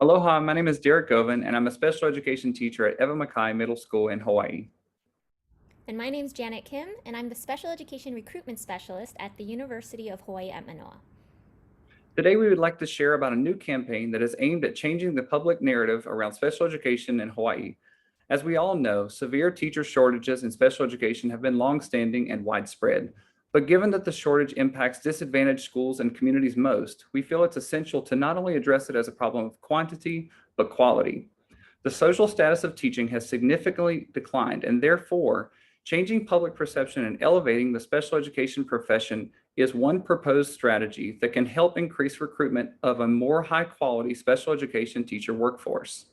Aloha, my name is Derek Govan, and I'm a special education teacher at Eva Mackay Middle School in Hawaii. And my name's Janet Kim, and I'm the Special Education Recruitment Specialist at the University of Hawaii at Manoa. Today, we would like to share about a new campaign that is aimed at changing the public narrative around special education in Hawaii. As we all know, severe teacher shortages in special education have been longstanding and widespread. But given that the shortage impacts disadvantaged schools and communities most, we feel it's essential to not only address it as a problem of quantity, but quality. The social status of teaching has significantly declined, and therefore, changing public perception and elevating the special education profession is one proposed strategy that can help increase recruitment of a more high quality special education teacher workforce.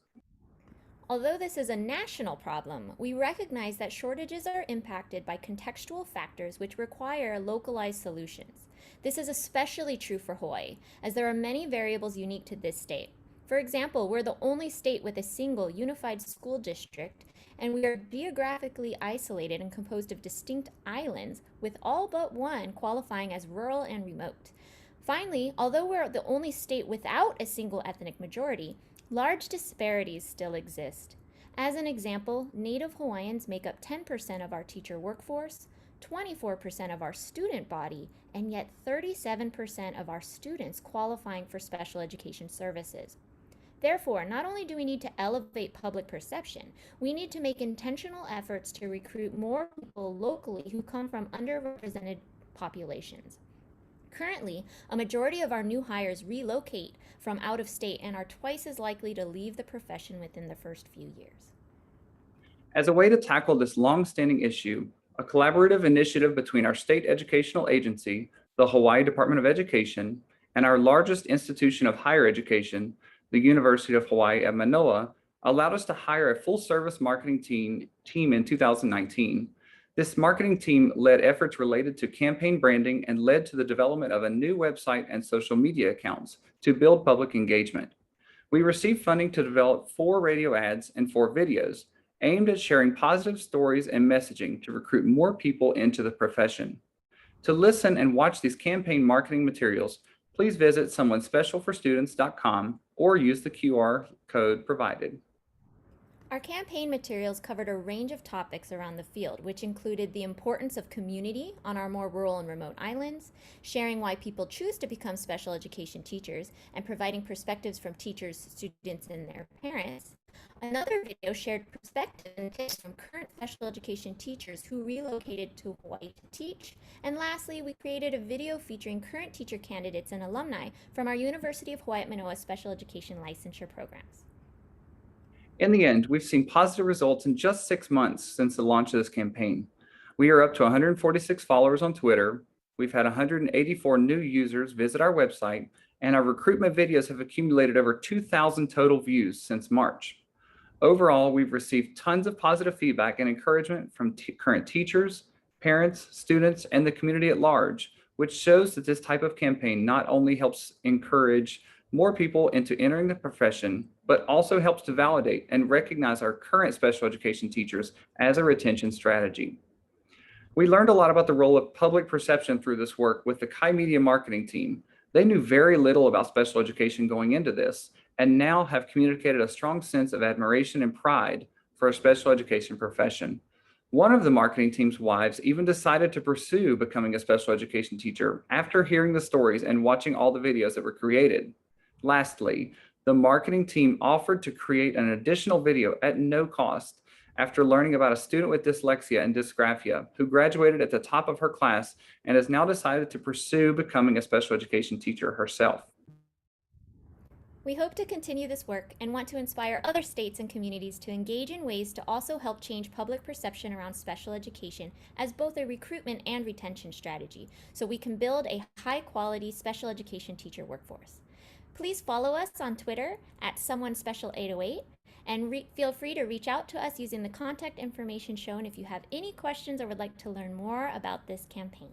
Although this is a national problem, we recognize that shortages are impacted by contextual factors which require localized solutions. This is especially true for Hawaii, as there are many variables unique to this state. For example, we're the only state with a single unified school district, and we are geographically isolated and composed of distinct islands, with all but one qualifying as rural and remote. Finally, although we're the only state without a single ethnic majority, large disparities still exist. As an example, Native Hawaiians make up 10% of our teacher workforce, 24% of our student body, and yet 37% of our students qualifying for special education services. Therefore, not only do we need to elevate public perception, we need to make intentional efforts to recruit more people locally who come from underrepresented populations. Currently, a majority of our new hires relocate from out of state and are twice as likely to leave the profession within the first few years. As a way to tackle this long-standing issue, a collaborative initiative between our state educational agency, the Hawaii Department of Education, and our largest institution of higher education, the University of Hawaii at Manoa, allowed us to hire a full-service marketing team in 2019. This marketing team led efforts related to campaign branding and led to the development of a new website and social media accounts to build public engagement. We received funding to develop 4 radio ads and 4 videos aimed at sharing positive stories and messaging to recruit more people into the profession. To listen and watch these campaign marketing materials, please visit someonespecialforstudents.com or use the QR code provided. Our campaign materials covered a range of topics around the field, which included the importance of community on our more rural and remote islands, sharing why people choose to become special education teachers, and providing perspectives from teachers, students, and their parents. Another video shared perspectives and tips from current special education teachers who relocated to Hawaii to teach. And lastly, we created a video featuring current teacher candidates and alumni from our University of Hawaii at Manoa special education licensure programs. In the end, we've seen positive results in just 6 months since the launch of this campaign. We are up to 146 followers on Twitter. We've had 184 new users visit our website, and our recruitment videos have accumulated over 2,000 total views since March. Overall, we've received tons of positive feedback and encouragement from current teachers, parents, students, and the community at large, which shows that this type of campaign not only helps encourage more people into entering the profession, but also helps to validate and recognize our current special education teachers as a retention strategy. We learned a lot about the role of public perception through this work with the Kai Media marketing team. They knew very little about special education going into this, and now have communicated a strong sense of admiration and pride for a special education profession. One of the marketing team's wives even decided to pursue becoming a special education teacher after hearing the stories and watching all the videos that were created. Lastly, the marketing team offered to create an additional video at no cost after learning about a student with dyslexia and dysgraphia who graduated at the top of her class and has now decided to pursue becoming a special education teacher herself. We hope to continue this work and want to inspire other states and communities to engage in ways to also help change public perception around special education as both a recruitment and retention strategy, so we can build a high-quality special education teacher workforce. Please follow us on Twitter at SomeoneSpecial808 and feel free to reach out to us using the contact information shown if you have any questions or would like to learn more about this campaign.